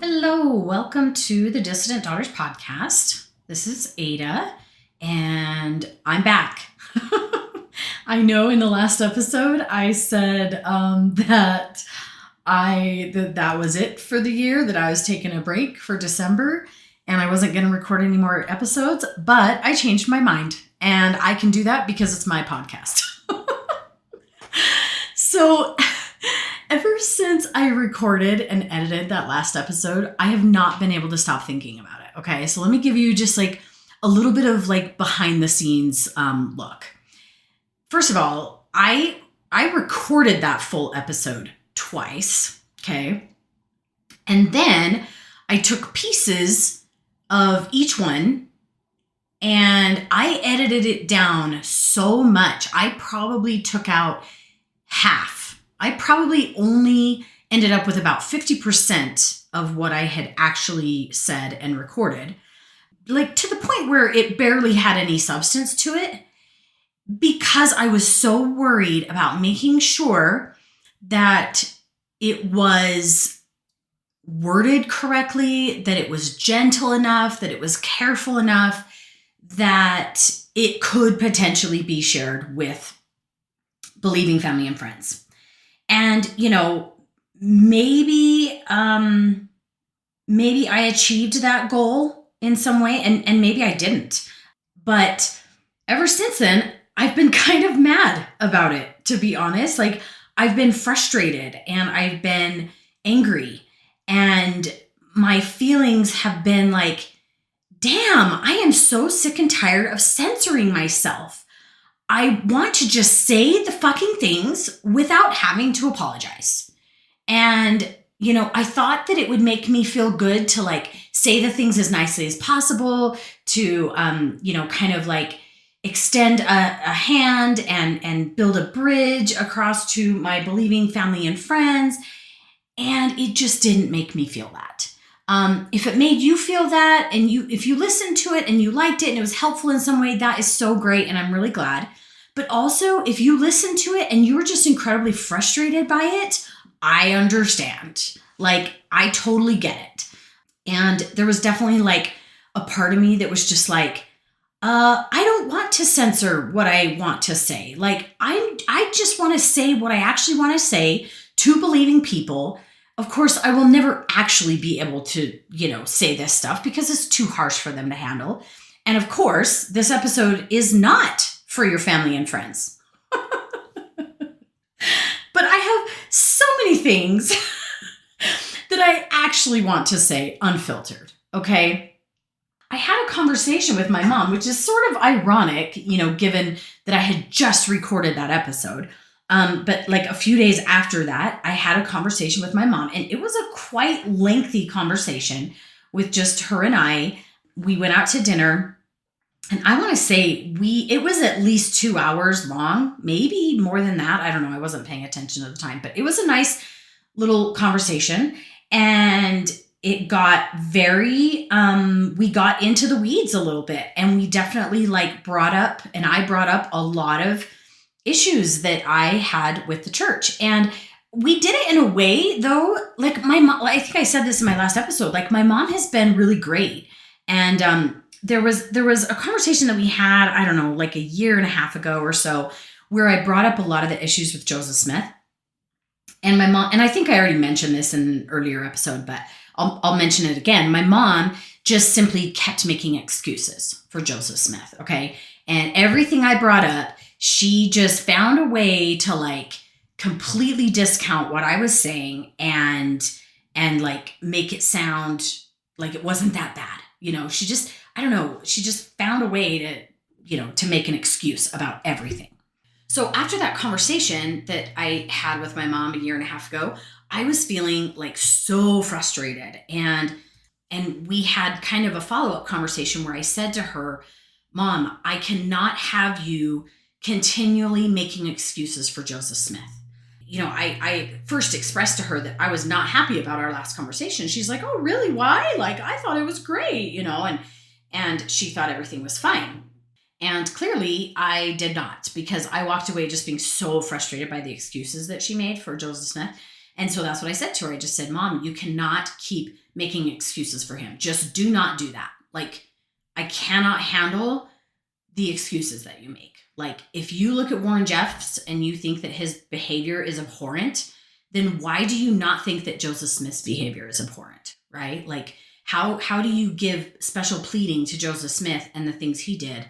Hello, welcome to the Dissident Daughters podcast. This is Ada, and I'm back. I know in the last episode I said that was it for the year, that I was taking a break for December, and I wasn't going to record any more episodes, but I changed my mind, and I can do that because it's my podcast. So ever since I recorded and edited that last episode, I have not been able to stop thinking about it. Okay, so let me give you just like a little bit of like behind the scenes look. First of all, I recorded that full episode twice, okay? And then I took pieces of each one and I edited it down so much. I probably took out half. I probably only ended up with about 50% of what I had actually said and recorded, like to the point where it barely had any substance to it, because I was so worried about making sure that it was worded correctly, that it was gentle enough, that it was careful enough, that it could potentially be shared with believing family and friends. And, you know, maybe I achieved that goal in some way, and maybe I didn't. But ever since then, I've been kind of mad about it, to be honest. Like, I've been frustrated and I've been angry, and my feelings have been like, damn, I am so sick and tired of censoring myself. I want to just say the fucking things without having to apologize. And, you know, I thought that it would make me feel good to like say the things as nicely as possible, to, kind of like extend a hand and build a bridge across to my believing family and friends. And it just didn't make me feel that. If it made you feel that, and if you listened to it and you liked it and it was helpful in some way, that is so great. And I'm really glad. But also, if you listen to it and you're just incredibly frustrated by it, I understand. Like, I totally get it. And there was definitely like a part of me that was just like, I don't want to censor what I want to say. Like, I just want to say what I actually want to say to believing people. Of course, I will never actually be able to, say this stuff because it's too harsh for them to handle. And of course, this episode is not for your family and friends. But I have so many things that I actually want to say unfiltered, okay? I had a conversation with my mom, which is sort of ironic, given that I had just recorded that episode. But like a few days after that, I had a conversation with my mom, and it was a quite lengthy conversation with just her and I. We went out to dinner. And I want to say it was at least 2 hours long, maybe more than that. I don't know. I wasn't paying attention at the time, but it was a nice little conversation. And it got we got into the weeds a little bit, and we definitely I brought up a lot of issues that I had with the church. And we did it in a way though, like my mom, I think I said this in my last episode, like my mom has been really great. And, there was a conversation that we had, I don't know, like a year and a half ago or so, where I brought up a lot of the issues with Joseph Smith. And my mom, and I think I already mentioned this in an earlier episode, but I'll mention it again. My mom just simply kept making excuses for Joseph Smith, okay? And everything I brought up, she just found a way to like completely discount what I was saying and like make it sound like it wasn't that bad. She just, I don't know, she just found a way to make an excuse about everything. So after that conversation that I had with my mom a year and a half ago, I was feeling like so frustrated. And we had kind of a follow-up conversation where I said to her, Mom, I cannot have you continually making excuses for Joseph Smith. I first expressed to her that I was not happy about our last conversation. She's like, oh, really? Why? Like, I thought it was great, and she thought everything was fine. And clearly I did not, because I walked away just being so frustrated by the excuses that she made for Joseph Smith. And so that's what I said to her. I just said, Mom, you cannot keep making excuses for him. Just do not do that. Like, I cannot handle the excuses that you make. Like, if you look at Warren Jeffs and you think that his behavior is abhorrent, then why do you not think that Joseph Smith's behavior is abhorrent, right? Like, how do you give special pleading to Joseph Smith and the things he did,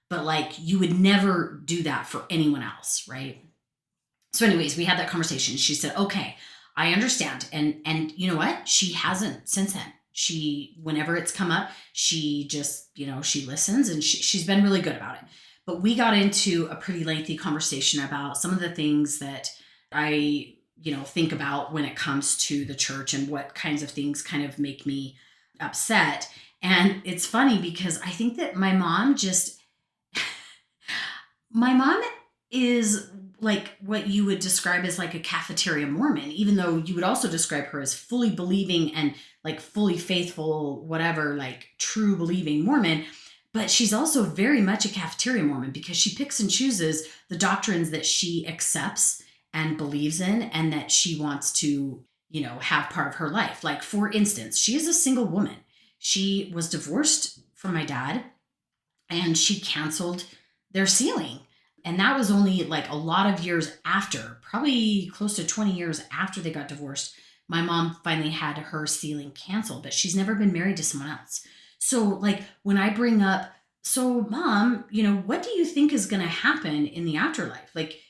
but like you would never do that for anyone else, right? So anyways, we had that conversation. She said, okay, I understand. And you know what? She hasn't since then. She, whenever it's come up, she just, she listens, and she's been really good about it. But we got into a pretty lengthy conversation about some of the things that I, think about when it comes to the church and what kinds of things kind of make me upset. And it's funny because I think that my mom is like what you would describe as like a cafeteria Mormon, even though you would also describe her as fully believing and like fully faithful, whatever, like true believing Mormon. But she's also very much a cafeteria Mormon because she picks and chooses the doctrines that she accepts and believes in and that she wants to, have part of her life. Like, for instance, she is a single woman. She was divorced from my dad and she canceled their sealing. And that was only like a lot of years after, probably close to 20 years after they got divorced. My mom finally had her sealing canceled, but she's never been married to someone else. So like when I bring up, so Mom, what do you think is going to happen in the afterlife? Like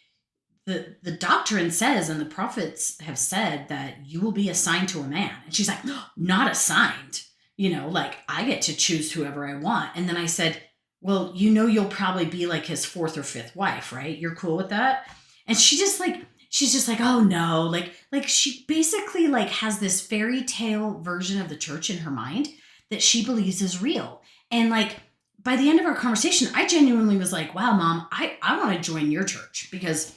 the doctrine says, and the prophets have said that you will be assigned to a man. And she's like, no, not assigned, like I get to choose whoever I want. And then I said, well, you'll probably be like his fourth or fifth wife, right? You're cool with that? And she's just like, oh no, like she basically like has this fairy tale version of the church in her mind that she believes is real. And like, by the end of our conversation, I genuinely was like, wow, Mom, I want to join your church because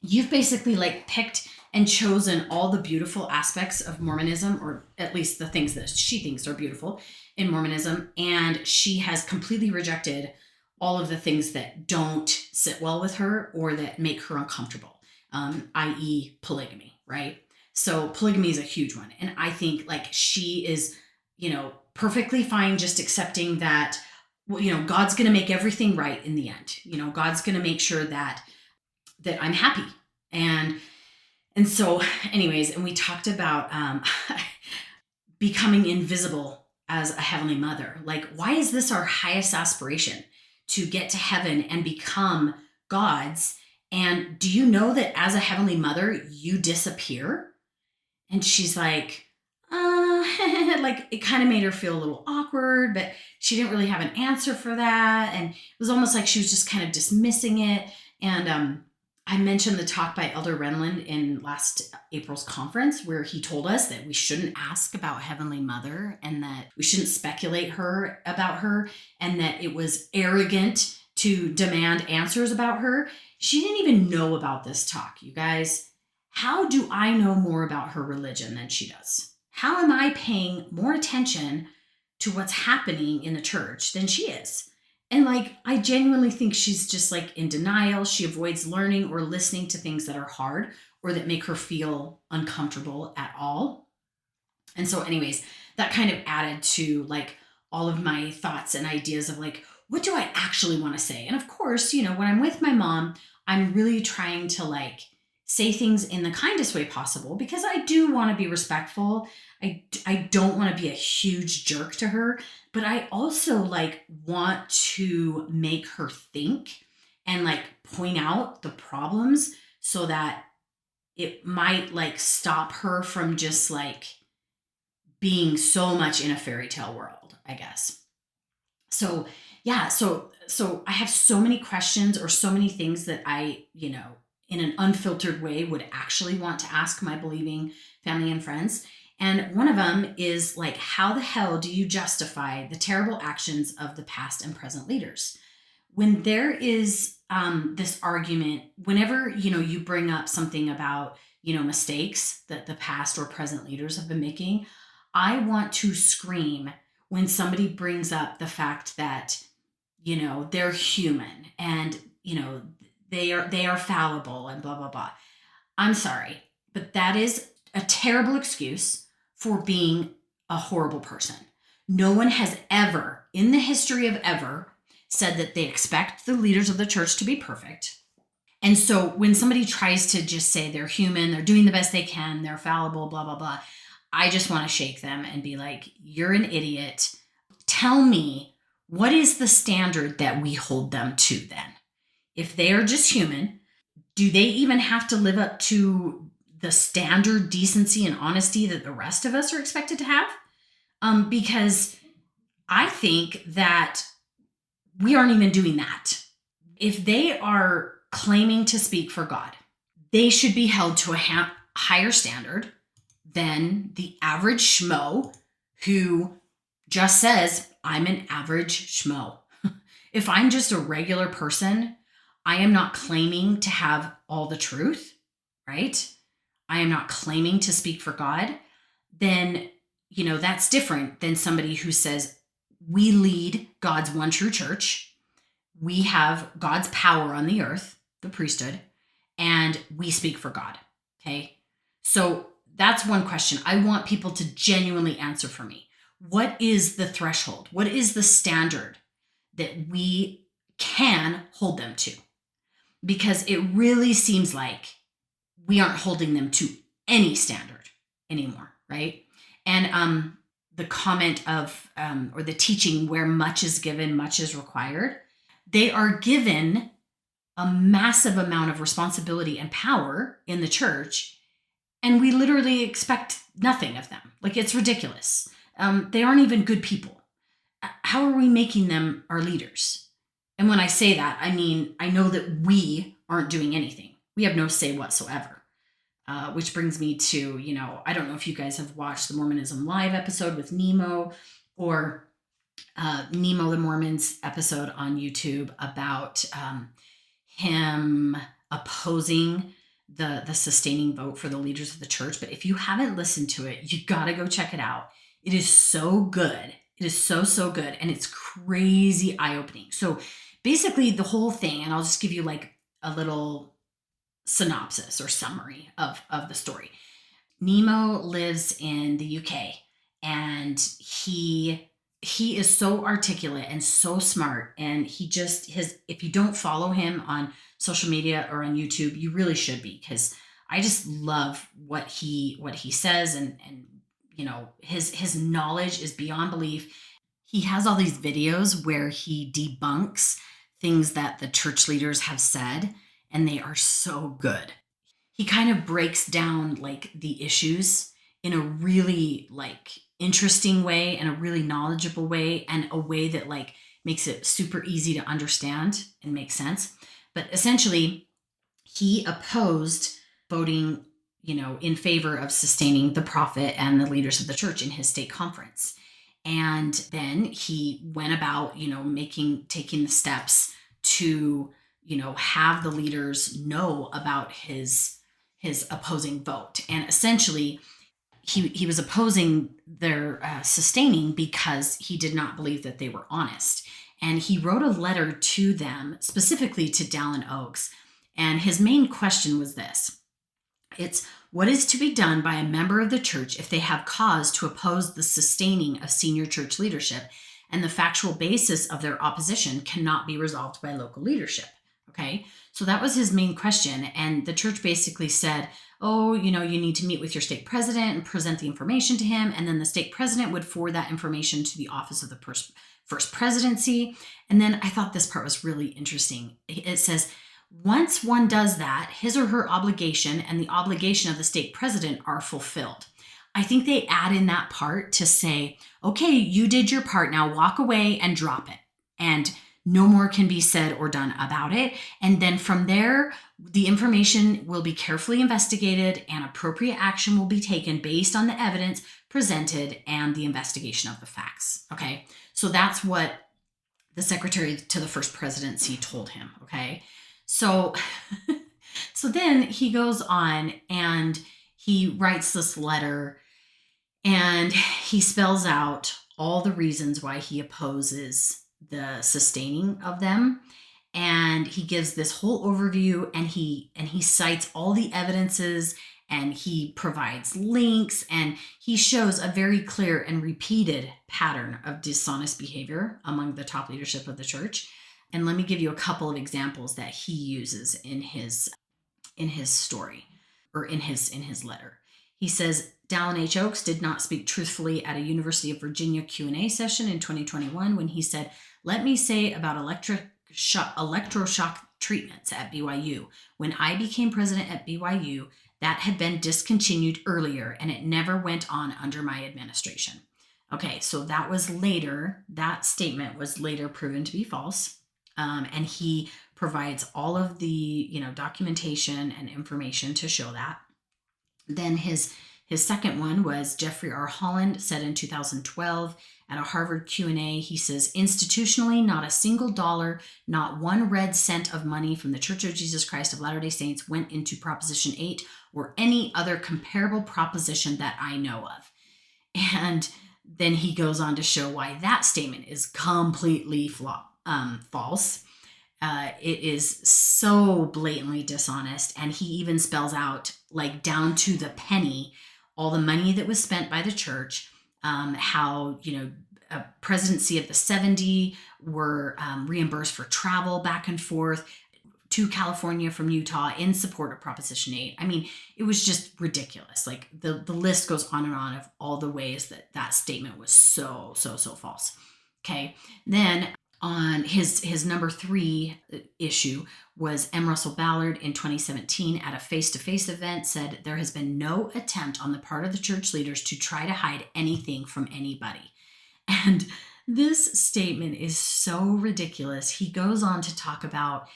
you've basically like picked and chosen all the beautiful aspects of Mormonism, or at least the things that she thinks are beautiful in Mormonism. And she has completely rejected all of the things that don't sit well with her or that make her uncomfortable, i.e. polygamy, right? So polygamy is a huge one. And I think like she is, perfectly fine just accepting that, God's going to make everything right in the end. God's going to make sure that I'm happy. And so anyways, and we talked about becoming invisible as a heavenly mother. Like, why is this our highest aspiration, to get to heaven and become God's? And do you know that as a heavenly mother, you disappear? And she's like, like it kind of made her feel a little awkward, but she didn't really have an answer for that. And it was almost like she was just kind of dismissing it. And I mentioned the talk by Elder Renlund in last April's conference, where he told us that we shouldn't ask about Heavenly Mother and that we shouldn't speculate about her, and that it was arrogant to demand answers about her. She didn't even know about this talk, you guys. How do I know more about her religion than she does? How am I paying more attention to what's happening in the church than she is? And like, I genuinely think she's just like in denial. She avoids learning or listening to things that are hard or that make her feel uncomfortable at all. And so anyways, that kind of added to like all of my thoughts and ideas of like, what do I actually want to say? And of course, when I'm with my mom, I'm really trying to like say things in the kindest way possible because I do want to be respectful. I don't want to be a huge jerk to her, but I also like want to make her think and like point out the problems so that it might like stop her from just like being so much in a fairy tale world, I guess. So yeah, so I have so many questions or so many things that I, in an unfiltered way would actually want to ask my believing family and friends. And one of them is like, how the hell do you justify the terrible actions of the past and present leaders? When there is this argument, whenever, you bring up something about, mistakes that the past or present leaders have been making, I want to scream when somebody brings up the fact that, they're human and, they are fallible and blah, blah, blah. I'm sorry, but that is a terrible excuse for being a horrible person. No one has ever, in the history of ever, said that they expect the leaders of the church to be perfect. And so when somebody tries to just say they're human, they're doing the best they can, they're fallible, blah, blah, blah, I just want to shake them and be like, you're an idiot. Tell me, what is the standard that we hold them to then? If they are just human, do they even have to live up to the standard decency and honesty that the rest of us are expected to have? Because I think that we aren't even doing that. If they are claiming to speak for God, they should be held to a higher standard than the average schmo who just says, I'm an average schmo. If I'm just a regular person, I am not claiming to have all the truth, right? I am not claiming to speak for God. Then, that's different than somebody who says, we lead God's one true church. We have God's power on the earth, the priesthood, and we speak for God. Okay. So that's one question I want people to genuinely answer for me. What is the threshold? What is the standard that we can hold them to? Because it really seems like we aren't holding them to any standard anymore, right? And the comment of, or the teaching where much is given, much is required, they are given a massive amount of responsibility and power in the church, and we literally expect nothing of them. Like, it's ridiculous. They aren't even good people. How are we making them our leaders? And when I say that, I mean, I know that we aren't doing anything. We have no say whatsoever. Which brings me to, I don't know if you guys have watched the Mormonism Live episode with Nemo, or Nemo the Mormon's episode on YouTube about him opposing the sustaining vote for the leaders of the church. But if you haven't listened to it, you got to go check it out. It is so good. It is so, so good. And it's crazy eye-opening. So basically the whole thing, and I'll just give you like a little synopsis or summary of the story. Nemo lives in the UK, and he is so articulate and so smart, and if you don't follow him on social media or on YouTube, you really should be, because I just love what he says, and his knowledge is beyond belief. He has all these videos where he debunks things that the church leaders have said, and they are so good. He kind of breaks down like the issues in a really like interesting way, and a really knowledgeable way, and a way that like makes it super easy to understand and make sense. But essentially, he opposed voting, in favor of sustaining the prophet and the leaders of the church in his state conference. And then he went about, taking the steps to, have the leaders know about his opposing vote. And essentially, he was opposing their sustaining because he did not believe that they were honest. And he wrote a letter to them, specifically to Dallin Oaks. And his main question was this. It's, what is to be done by a member of the church if they have cause to oppose the sustaining of senior church leadership, and the factual basis of their opposition cannot be resolved by local leadership? Okay, so that was his main question. And the church basically said, oh, you need to meet with your stake president and present the information to him. And then the stake president would forward that information to the office of the first presidency. And then I thought this part was really interesting. It says, once one does that, his or her obligation and the obligation of the stake president are fulfilled. I think they add in that part to say, okay, you did your part, now walk away and drop it. And no more can be said or done about it. And then from there, the information will be carefully investigated and appropriate action will be taken based on the evidence presented and the investigation of the facts. Okay, so that's what the secretary to the first presidency told him. Okay, so then he goes on and he writes this letter, and he spells out all the reasons why he opposes the sustaining of them. And he gives this whole overview, and he cites all the evidences and he provides links, and he shows a very clear and repeated pattern of dishonest behavior among the top leadership of the church. And let me give you a couple of examples that he uses in his story, or in his letter. He says, Dallin H. Oaks did not speak truthfully at a University of Virginia Q&A session in 2021 when he said, "Let me say about electroshock treatments at BYU. When I became president at BYU, that had been discontinued earlier, and it never went on under my administration." Okay, so that statement was later proven to be false. And he provides all of the, documentation and information to show that. Then his second one was Jeffrey R. Holland said in 2012 at a Harvard Q&A, he says, "Institutionally, not a single dollar, not one red cent of money from the Church of Jesus Christ of Latter-day Saints went into Proposition 8 or any other comparable proposition that I know of." And then he goes on to show why that statement is completely false. It is so blatantly dishonest. And he even spells out, like down to the penny, all the money that was spent by the church, how, a presidency of the 70 were reimbursed for travel back and forth to California from Utah in support of Proposition 8. I mean, it was just ridiculous. Like the list goes on and on of all the ways that statement was so false. Okay. Then on his number 3 issue was M. Russell Ballard in 2017 at a face-to-face event said, "There has been no attempt on the part of the church leaders to try to hide anything from anybody." And this statement is so ridiculous. He goes on to talk about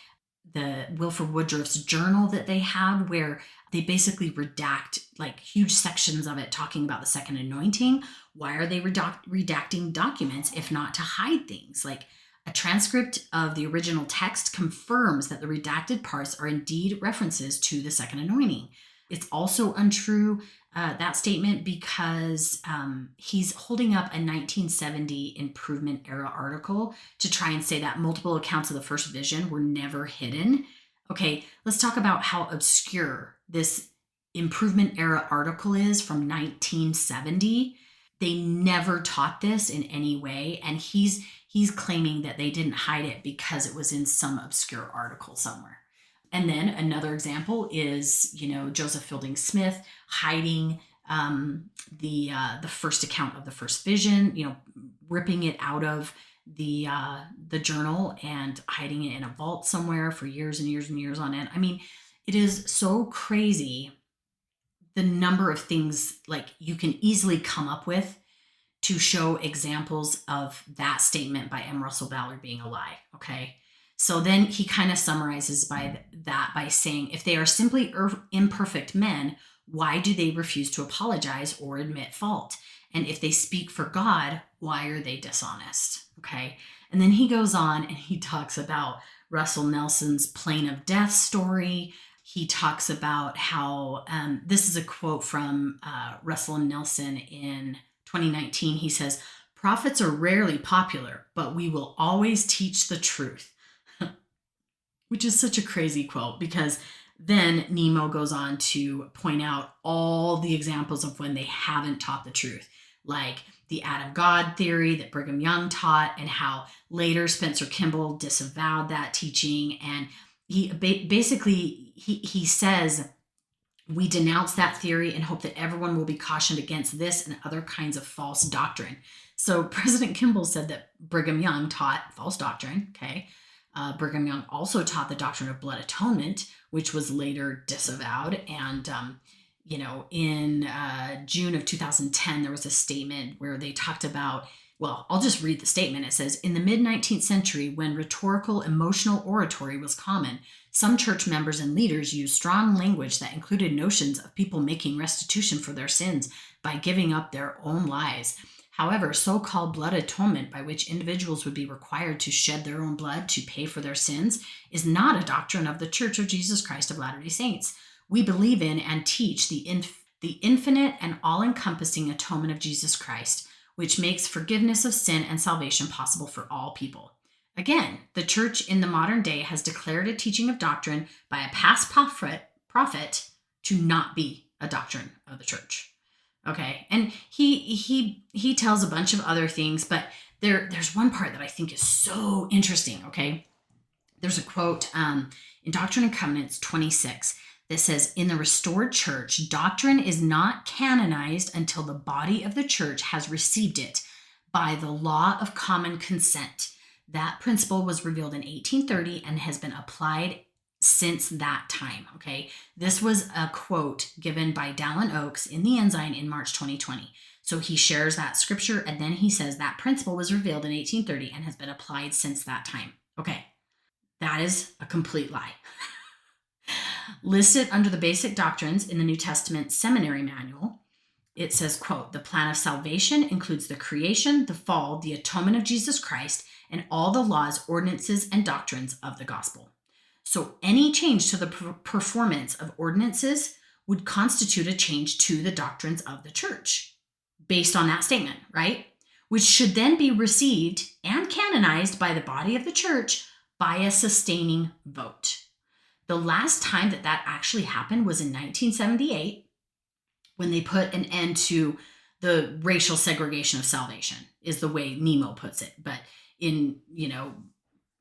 the Wilford Woodruff's journal that they had, where they basically redact like huge sections of it talking about the second anointing. Why are they redacting documents if not to hide things? Like, a transcript of the original text confirms that the redacted parts are indeed references to the second anointing. It's also untrue, that statement, because he's holding up a 1970 Improvement Era article to try and say that multiple accounts of the first vision were never hidden. Okay, let's talk about how obscure this Improvement Era article is from 1970. They never taught this in any way, and he's claiming that they didn't hide it because it was in some obscure article somewhere. And then another example is, Joseph Fielding Smith hiding the first account of the first vision, ripping it out of the journal and hiding it in a vault somewhere for years and years and years on end. I mean, it is so crazy the number of things like you can easily come up with to show examples of that statement by M. Russell Ballard being a lie. Okay. So then he kind of summarizes by saying, if they are simply imperfect men, why do they refuse to apologize or admit fault? And if they speak for God, why are they dishonest? Okay. And then he goes on and he talks about Russell Nelson's plane of death story. He talks about how, this is a quote from Russell Nelson in 2019. He says, "Prophets are rarely popular, but we will always teach the truth." Which is such a crazy quote, because then Nemo goes on to point out all the examples of when they haven't taught the truth, like the Adam God theory that Brigham Young taught, and how later Spencer Kimball disavowed that teaching. And he basically says, "We denounce that theory and hope that everyone will be cautioned against this and other kinds of false doctrine." So President Kimball said that Brigham Young taught false doctrine. Okay. Brigham Young also taught the doctrine of blood atonement, which was later disavowed. And, in June of 2010, there was a statement where they talked about, well, I'll just read the statement. It says, "In the mid-19th century, when rhetorical emotional oratory was common, some church members and leaders used strong language that included notions of people making restitution for their sins by giving up their own lives. However, so-called blood atonement, by which individuals would be required to shed their own blood to pay for their sins, is not a doctrine of the Church of Jesus Christ of Latter-day Saints. We believe in and teach the infinite and all-encompassing atonement of Jesus Christ, which makes forgiveness of sin and salvation possible for all people. Again, the church in the modern day has declared a teaching of doctrine by a past prophet to not be a doctrine of the church. Okay. And he tells a bunch of other things, but there's one part that I think is so interesting. Okay. There's a quote in Doctrine and Covenants 26 that says, in the restored church, doctrine is not canonized until the body of the church has received it by the law of common consent. That principle was revealed in 1830 and has been applied since that time. Okay. This was a quote given by Dallin Oaks in the Ensign in March 2020. So he shares that scripture, and then he says that principle was revealed in 1830 and has been applied since that time. Okay. That is a complete lie. Listed under the basic doctrines in the New Testament Seminary Manual, it says, quote, the plan of salvation includes the creation, the fall, the atonement of Jesus Christ, and all the laws, ordinances, and doctrines of the gospel. So any change to the performance of ordinances would constitute a change to the doctrines of the church, based on that statement, right? Which should then be received and canonized by the body of the church by a sustaining vote. The last time that actually happened was in 1978, when they put an end to the racial segregation of salvation, is the way Nemo puts it. But in,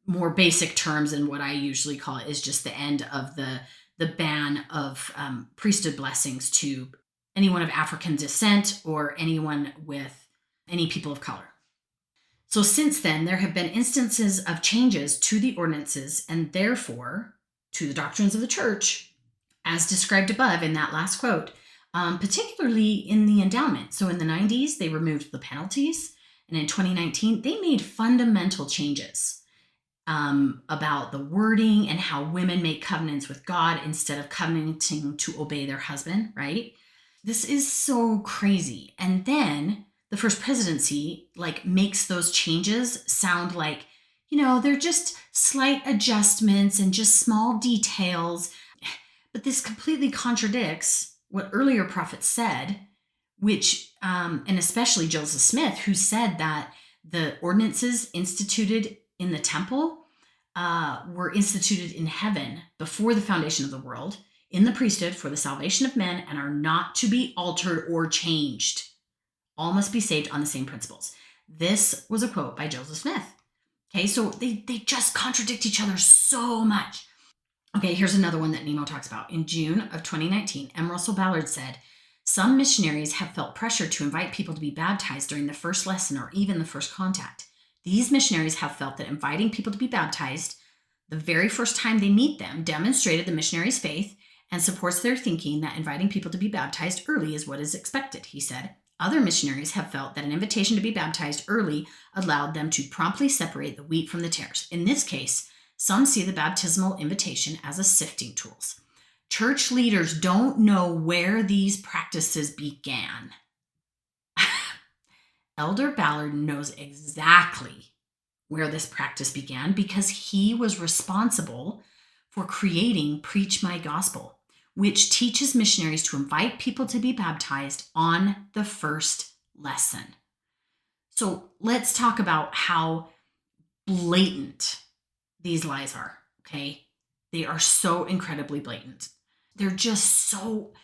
more basic terms, and what I usually call it is just the end of the ban of priesthood blessings to anyone of African descent or anyone with any people of color. So since then, there have been instances of changes to the ordinances and therefore to the doctrines of the church, as described above in that last quote, particularly in the endowment. So in the 90s, they removed the penalties. And in 2019, they made fundamental changes about the wording and how women make covenants with God instead of covenanting to obey their husband, right? This is so crazy. And then the first presidency makes those changes sound like, they're just slight adjustments and just small details. But this completely contradicts what earlier prophets said, which, and especially Joseph Smith, who said that the ordinances instituted in the temple were instituted in heaven before the foundation of the world, in the priesthood for the salvation of men, and are not to be altered or changed. All must be saved on the same principles. This was a quote by Joseph Smith. Okay, so they just contradict each other so much. Okay, here's another one that Nemo talks about. In June of 2019, M. Russell Ballard said, some missionaries have felt pressure to invite people to be baptized during the first lesson or even the first contact. These missionaries have felt that inviting people to be baptized the very first time they meet them demonstrated the missionary's faith and supports their thinking that inviting people to be baptized early is what is expected, he said. Other missionaries have felt that an invitation to be baptized early allowed them to promptly separate the wheat from the tares. In this case, some see the baptismal invitation as a sifting tool. Church leaders don't know where these practices began. Elder Ballard knows exactly where this practice began because he was responsible for creating Preach My Gospel, which teaches missionaries to invite people to be baptized on the first lesson. So let's talk about how blatant these lies are, okay? They are so incredibly blatant. They're just so,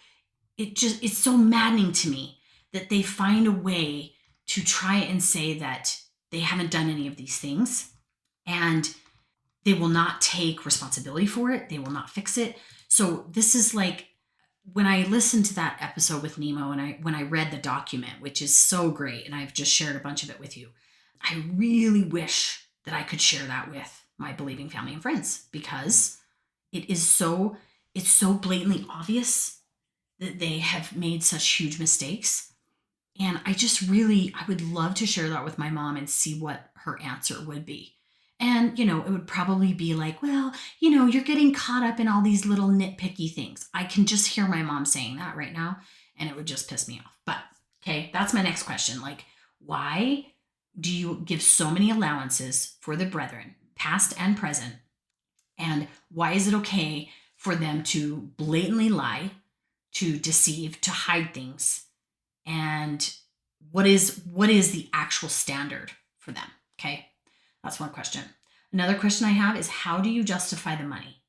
it's so maddening to me that they find a way to try and say that they haven't done any of these things and they will not take responsibility for it. They will not fix it. So this is like when I listened to that episode with Nemo and when I read the document, which is so great, and I've just shared a bunch of it with you, I really wish that I could share that with my believing family and friends because it's so blatantly obvious that they have made such huge mistakes. And I would love to share that with my mom and see what her answer would be. And, it would probably be like, well, you're getting caught up in all these little nitpicky things. I can just hear my mom saying that right now, and it would just piss me off. But, okay, that's my next question. Why do you give so many allowances for the brethren, past and present? And why is it okay for them to blatantly lie, to deceive, to hide things? And what is the actual standard for them? Okay, that's one question. Another question I have is, how do you justify the money?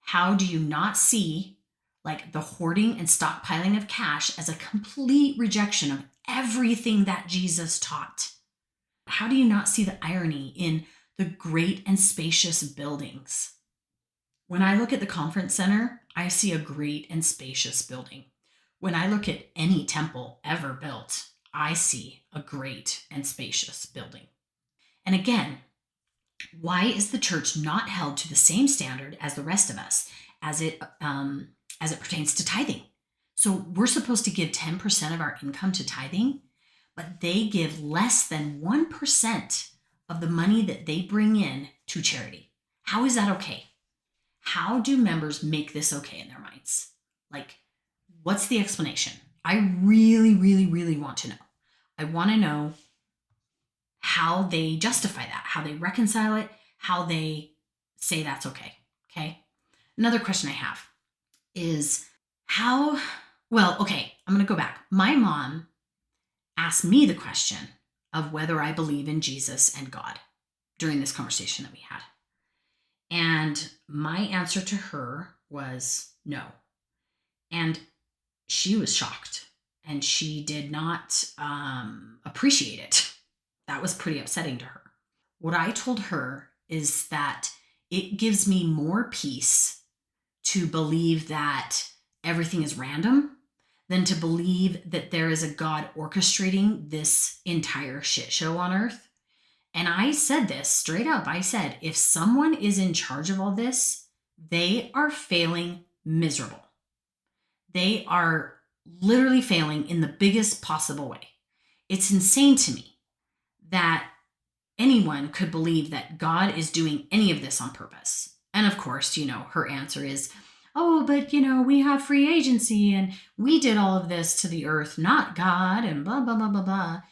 How do you not see like the hoarding and stockpiling of cash as a complete rejection of everything that Jesus taught. How do you not see the irony in the great and spacious buildings? When I look at the conference center, I see a great and spacious building. When I look at any temple ever built, I see a great and spacious building. And again, why is the church not held to the same standard as the rest of us as it pertains to tithing? So we're supposed to give 10% of our income to tithing, but they give less than 1% of the money that they bring in to charity. How is that okay? How do members make this okay in their minds? Like, what's the explanation? I really, really, really want to know. I want to know how they justify that, how they reconcile it, how they say that's okay. Okay. Another question I have is I'm going to go back. My mom asked me the question of whether I believe in Jesus and God during this conversation that we had. And my answer to her was no. And she was shocked and she did not appreciate it. That was pretty upsetting to her. What I told her is that it gives me more peace to believe that everything is random than to believe that there is a God orchestrating this entire shit show on earth. And I said this straight up. I said, if someone is in charge of all this, they are failing miserable. They are literally failing in the biggest possible way. It's insane to me that anyone could believe that God is doing any of this on purpose. And of course, her answer is, oh, but we have free agency and we did all of this to the earth, not God, and blah, blah, blah, blah, blah.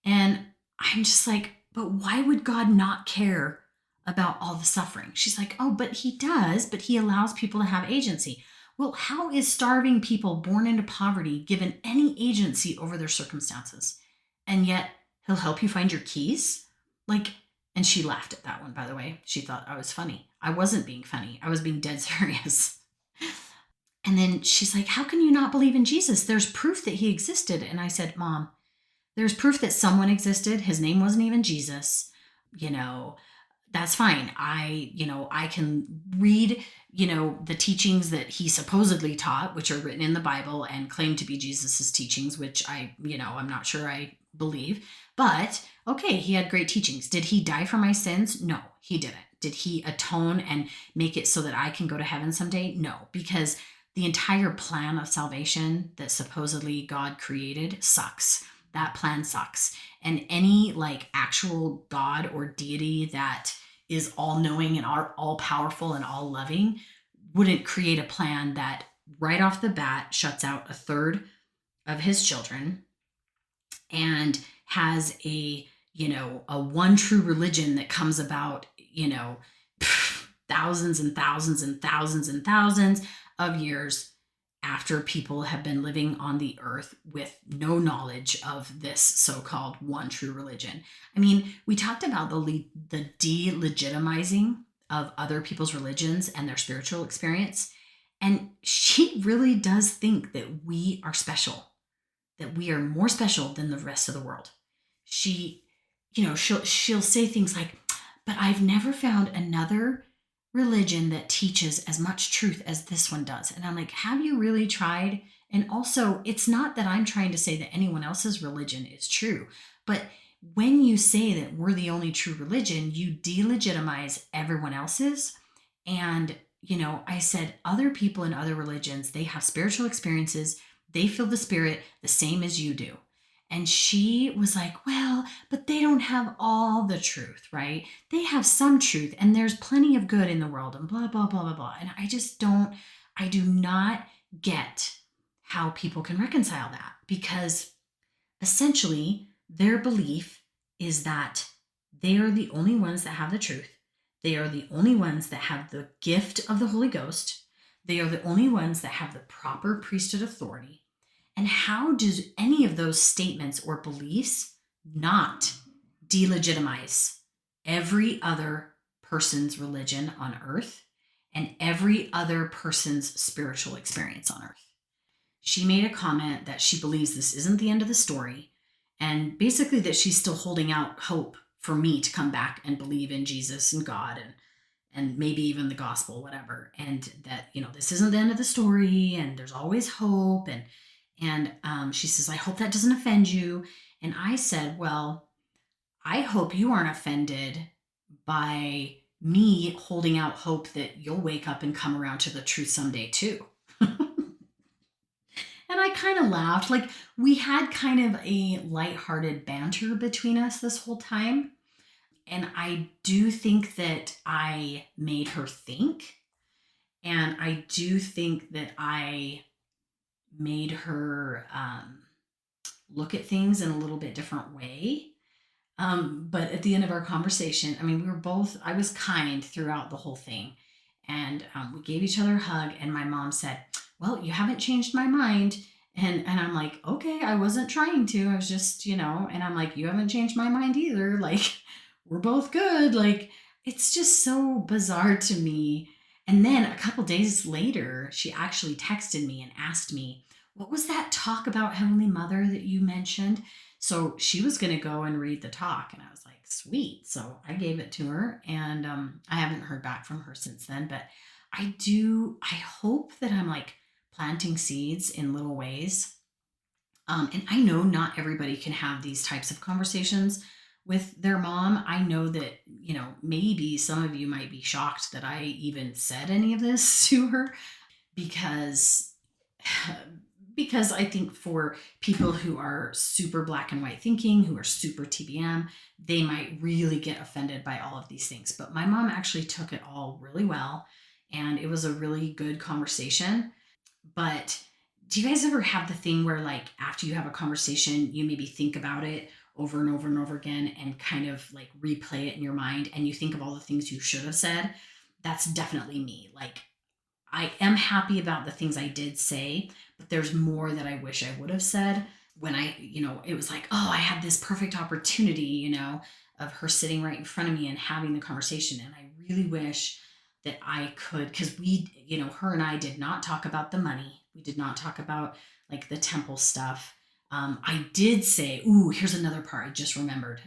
And I'm just like, but why would God not care about all the suffering? She's like, oh, but he does, but he allows people to have agency. Well, how is starving people born into poverty given any agency over their circumstances? And yet he'll help you find your keys? And she laughed at that one, by the way. She thought I was funny. I wasn't being funny. I was being dead serious. And then she's like, how can you not believe in Jesus? There's proof that he existed. And I said, Mom, there's proof that someone existed. His name wasn't even Jesus. That's fine. I can read, the teachings that he supposedly taught, which are written in the Bible and claim to be Jesus's teachings, which I'm not sure I believe. But okay, he had great teachings. Did he die for my sins? No, he didn't. Did he atone and make it so that I can go to heaven someday? No, because the entire plan of salvation that supposedly God created sucks. That plan sucks. And any actual God or deity that is all knowing and all powerful and all loving wouldn't create a plan that right off the bat shuts out a third of his children and has a one true religion that comes about, thousands and thousands and thousands and thousands of years after people have been living on the earth with no knowledge of this so-called one true religion. I mean, we talked about the delegitimizing of other people's religions and their spiritual experience. And she really does think that we are special, that we are more special than the rest of the world. She'll say things like, but I've never found another religion that teaches as much truth as this one does. And I'm like, have you really tried? And also, it's not that I'm trying to say that anyone else's religion is true, but when you say that we're the only true religion, you delegitimize everyone else's. And, I said other people in other religions, they have spiritual experiences. They feel the spirit the same as you do. And she was like, well, but they don't have all the truth, right? They have some truth and there's plenty of good in the world and blah, blah, blah, blah, blah. And I do not get how people can reconcile that, because essentially their belief is that they are the only ones that have the truth. They are the only ones that have the gift of the Holy Ghost. They are the only ones that have the proper priesthood authority. And how does any of those statements or beliefs not delegitimize every other person's religion on earth and every other person's spiritual experience on earth. She made a comment that she believes this isn't the end of the story, and basically that she's still holding out hope for me to come back and believe in Jesus and God and maybe even the gospel, whatever. And that, this isn't the end of the story and there's always hope. And she says, I hope that doesn't offend you. And I said, well, I hope you aren't offended by me holding out hope that you'll wake up and come around to the truth someday too. And I kind of laughed. Like, we had kind of a lighthearted banter between us this whole time. And I do think that I made her think. And I do think that I made her look at things in a little bit different way. But at the end of our conversation, I mean, I was kind throughout the whole thing. And we gave each other a hug. And my mom said, well, you haven't changed my mind. And I'm like, okay, I wasn't trying to. I was just, and I'm like, you haven't changed my mind either. Like, we're both good. Like, it's just so bizarre to me. And then a couple days later, she actually texted me and asked me, what was that talk about Heavenly Mother that you mentioned? So she was going to go and read the talk. And I was like, sweet. So I gave it to her. And I haven't heard back from her since then. But I hope that I'm like planting seeds in little ways. And I know not everybody can have these types of conversations with their mom. I know that, maybe some of you might be shocked that I even said any of this to her because I think for people who are super black and white thinking, who are super TBM, they might really get offended by all of these things. But my mom actually took it all really well, and it was a really good conversation. But do you guys ever have the thing where, like, after you have a conversation, you maybe think about it over and over and over again and kind of like replay it in your mind, and you think of all the things you should have said? That's definitely me. Like, I am happy about the things I did say, but there's more that I wish I would have said when it was like, oh, I had this perfect opportunity, of her sitting right in front of me and having the conversation. And I really wish that I could, because we, her and I did not talk about the money. We did not talk about like the temple stuff. I did say, ooh, here's another part I just remembered.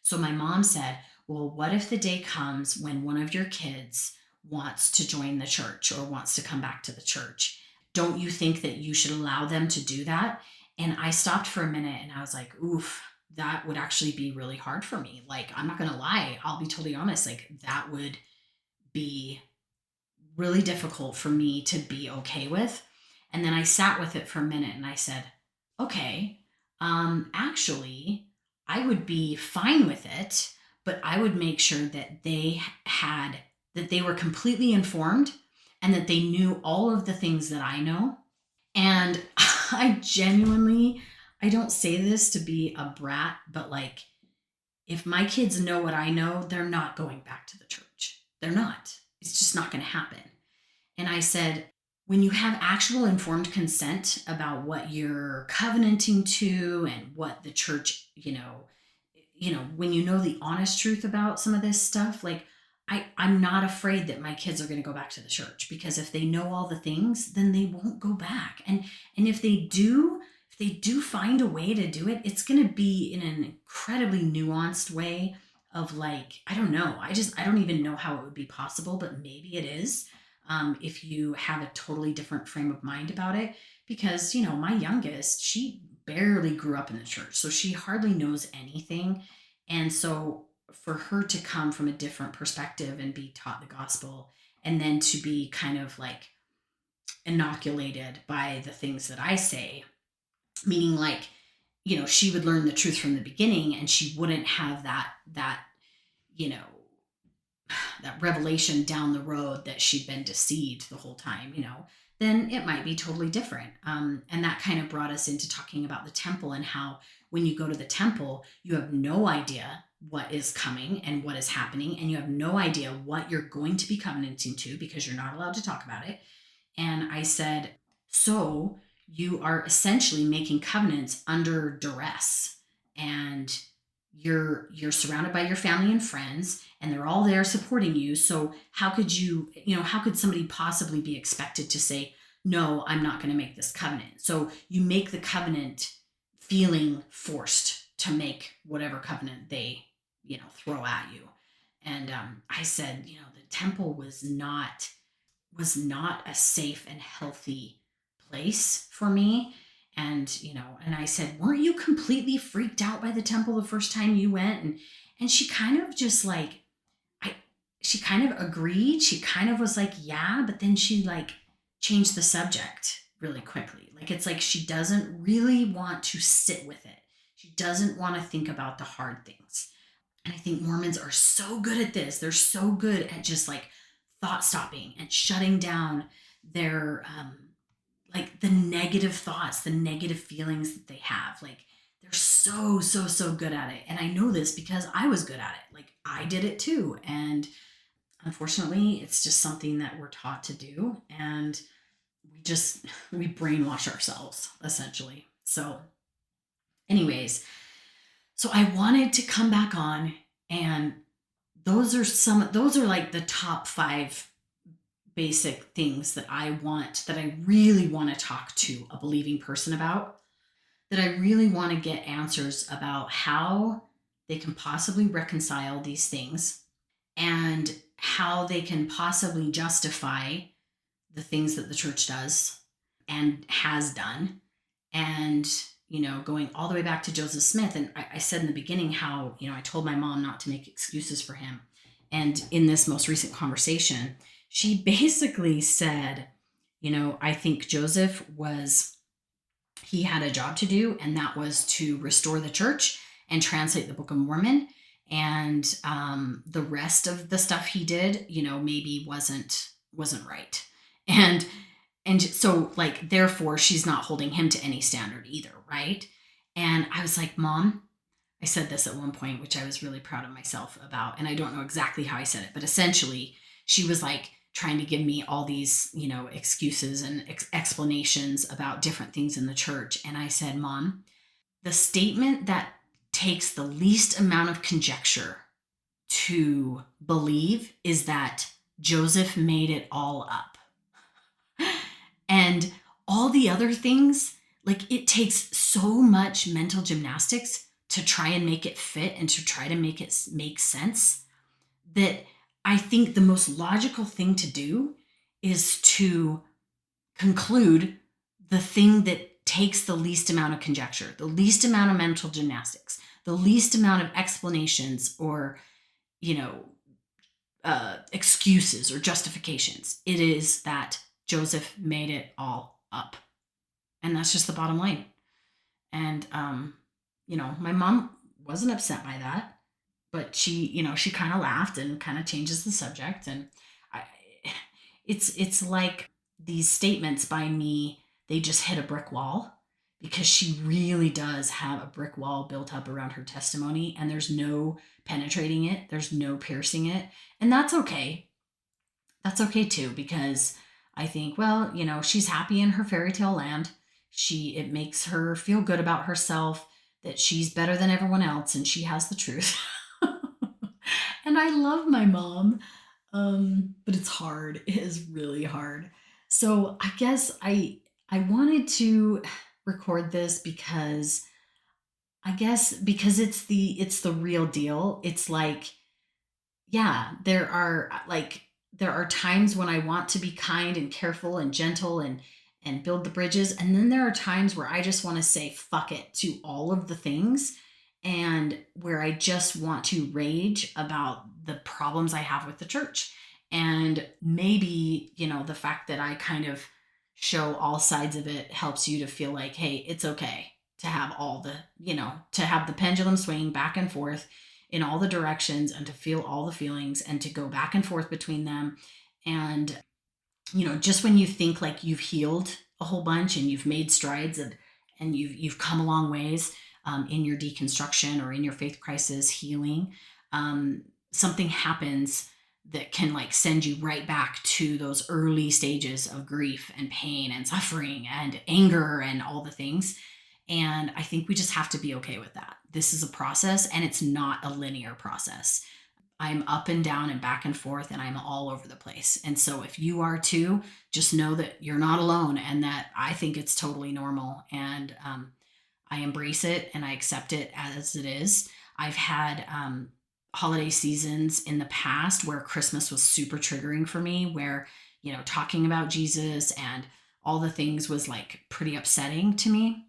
So my mom said, well, what if the day comes when one of your kids wants to join the church or wants to come back to the church? Don't you think that you should allow them to do that? And I stopped for a minute and I was like, oof, that would actually be really hard for me. Like, I'm not going to lie. I'll be totally honest. Like, that would be really difficult for me to be okay with. And then I sat with it for a minute and I said, okay, actually, I would be fine with it, but I would make sure that they were completely informed and that they knew all of the things that I know. And I don't say this to be a brat, but like, if my kids know what I know, they're not going back to the church. They're not. It's just not going to happen. And I said, when you have actual informed consent about what you're covenanting to and what the church, when you know the honest truth about some of this stuff, like, I'm not afraid that my kids are going to go back to the church, because if they know all the things, then they won't go back. And if they do find a way to do it, it's going to be in an incredibly nuanced way of like, I don't know. I don't even know how it would be possible, but maybe it is. If you have a totally different frame of mind about it, because, my youngest, she barely grew up in the church, so she hardly knows anything. And so for her to come from a different perspective and be taught the gospel, and then to be kind of like inoculated by the things that I say, meaning like, she would learn the truth from the beginning and she wouldn't have that revelation down the road that she'd been deceived the whole time, then it might be totally different. And that kind of brought us into talking about the temple and how when you go to the temple, you have no idea what is coming and what is happening. And you have no idea what you're going to be covenanting to, because you're not allowed to talk about it. And I said, so you are essentially making covenants under duress. And you're surrounded by your family and friends, and they're all there supporting you. So how could how could somebody possibly be expected to say, no, I'm not going to make this covenant? So you make the covenant feeling forced to make whatever covenant they, throw at you. And I said, the temple was not a safe and healthy place for me. And I said, weren't you completely freaked out by the temple the first time you went? And she kind of just like, she kind of agreed. She kind of was like, yeah, but then she like changed the subject really quickly. Like, it's like she doesn't really want to sit with it. She doesn't want to think about the hard things. And I think Mormons are so good at this. They're so good at just like thought stopping and shutting down their, like the negative thoughts, the negative feelings that they have. Like, they're so, so, so good at it. And I know this because I was good at it. Like, I did it too. And unfortunately, it's just something that we're taught to do. And we brainwash ourselves, essentially. So anyways, so I wanted to come back on, and those are like the top 5 basic things that I really want to talk to a believing person about, that I really want to get answers about how they can possibly reconcile these things and how they can possibly justify the things that the church does and has done. And, going all the way back to Joseph Smith. And I said in the beginning how, I told my mom not to make excuses for him. And in this most recent conversation, she basically said, I think Joseph he had a job to do, and that was to restore the church and translate the Book of Mormon. And the rest of the stuff he did, maybe wasn't right. And so, like, therefore, she's not holding him to any standard either, right? And I was like, Mom, I said this at one point, which I was really proud of myself about. And I don't know exactly how I said it, but essentially, she was like trying to give me all these, excuses and explanations about different things in the church. And I said, Mom, the statement that takes the least amount of conjecture to believe is that Joseph made it all up. And all the other things, like, it takes so much mental gymnastics to try and make it fit and to try to make it make sense, that I think the most logical thing to do is to conclude the thing that takes the least amount of conjecture, the least amount of mental gymnastics, the least amount of explanations or, excuses or justifications. It is that Joseph made it all up. And that's just the bottom line. And, my mom wasn't upset by that, but she kind of laughed and kind of changes the subject. And it's like these statements by me, they just hit a brick wall, because she really does have a brick wall built up around her testimony, and there's no penetrating it. There's no piercing it. And that's okay. That's okay too, because I think, well, she's happy in her fairy tale land. It makes her feel good about herself, that she's better than everyone else and she has the truth. And I love my mom, but it's hard. It is really hard. So I guess I wanted to record this because it's the real deal. It's like, yeah, there are times when I want to be kind and careful and gentle and build the bridges. And then there are times where I just want to say fuck it to all of the things, and where I just want to rage about the problems I have with the church. And maybe, the fact that I kind of show all sides of it helps you to feel like, hey, it's okay to have to have the pendulum swinging back and forth in all the directions, and to feel all the feelings and to go back and forth between them. And, just when you think like you've healed a whole bunch and you've made strides and you've come a long ways in your deconstruction or in your faith crisis healing, something happens that can like send you right back to those early stages of grief and pain and suffering and anger and all the things. And I think we just have to be okay with that. This is a process, and it's not a linear process. I'm up and down and back and forth, and I'm all over the place. And so if you are too, just know that you're not alone, and that I think it's totally normal. And I embrace it and I accept it as it is. I've had holiday seasons in the past where Christmas was super triggering for me, where, talking about Jesus and all the things was like pretty upsetting to me.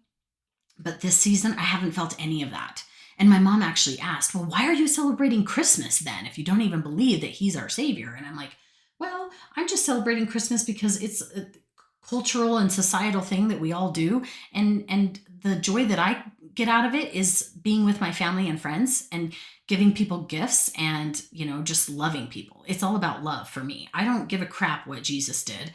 But this season, I haven't felt any of that. And my mom actually asked, well, why are you celebrating Christmas then if you don't even believe that he's our savior? And I'm like, well, I'm just celebrating Christmas because it's a cultural and societal thing that we all do. And the joy that I get out of it is being with my family and friends and giving people gifts and, just loving people. It's all about love for me. I don't give a crap what Jesus did.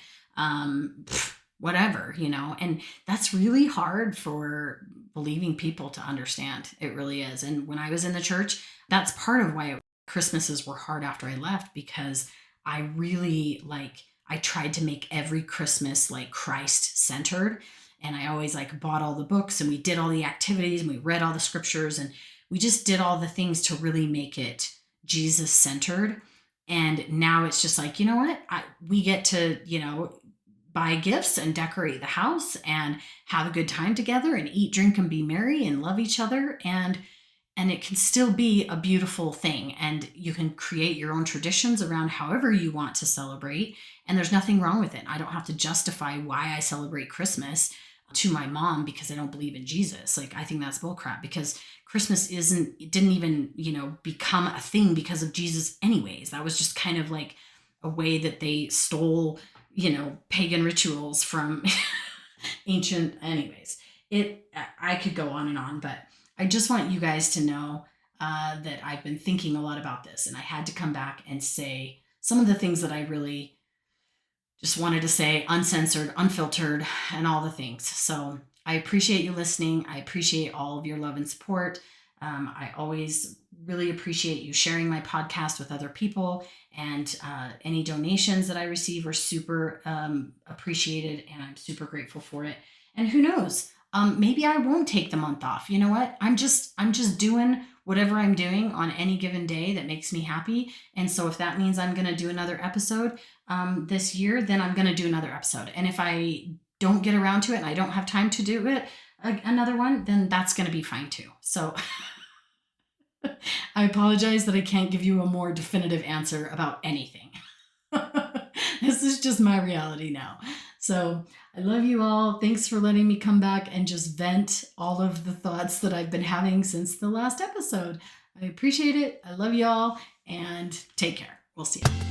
Whatever, and that's really hard for believing people to understand. It really is. And when I was in the church, that's part of why Christmases were hard after I left, because I really I tried to make every Christmas like Christ centered. And I always bought all the books, and we did all the activities, and we read all the scriptures, and we just did all the things to really make it Jesus centered. And now it's just you know what? We get to, buy gifts and decorate the house and have a good time together and eat, drink, and be merry and love each other. And it can still be a beautiful thing. And you can create your own traditions around however you want to celebrate. And there's nothing wrong with it. I don't have to justify why I celebrate Christmas to my mom because I don't believe in Jesus. I think that's bullcrap, because Christmas didn't even, become a thing because of Jesus anyways. That was just kind of a way that they stole pagan rituals from ancient, anyways. I could go on and on, but I just want you guys to know that I've been thinking a lot about this, and I had to come back and say some of the things that I really just wanted to say, uncensored, unfiltered, and all the things. So I appreciate you listening. I appreciate all of your love and support. I always really appreciate you sharing my podcast with other people, and any donations that I receive are super appreciated, and I'm super grateful for it. And who knows, maybe I won't take the month off. You know what? I'm just doing whatever I'm doing on any given day that makes me happy. And so if that means I'm going to do another episode this year, then I'm going to do another episode. And if I don't get around to it and I don't have time to do it, another one, then that's going to be fine too. So I apologize that I can't give you a more definitive answer about anything. This is just my reality now. So I love you all. Thanks for letting me come back and just vent all of the thoughts that I've been having since the last episode. I appreciate it. I love y'all, and take care. We'll see you.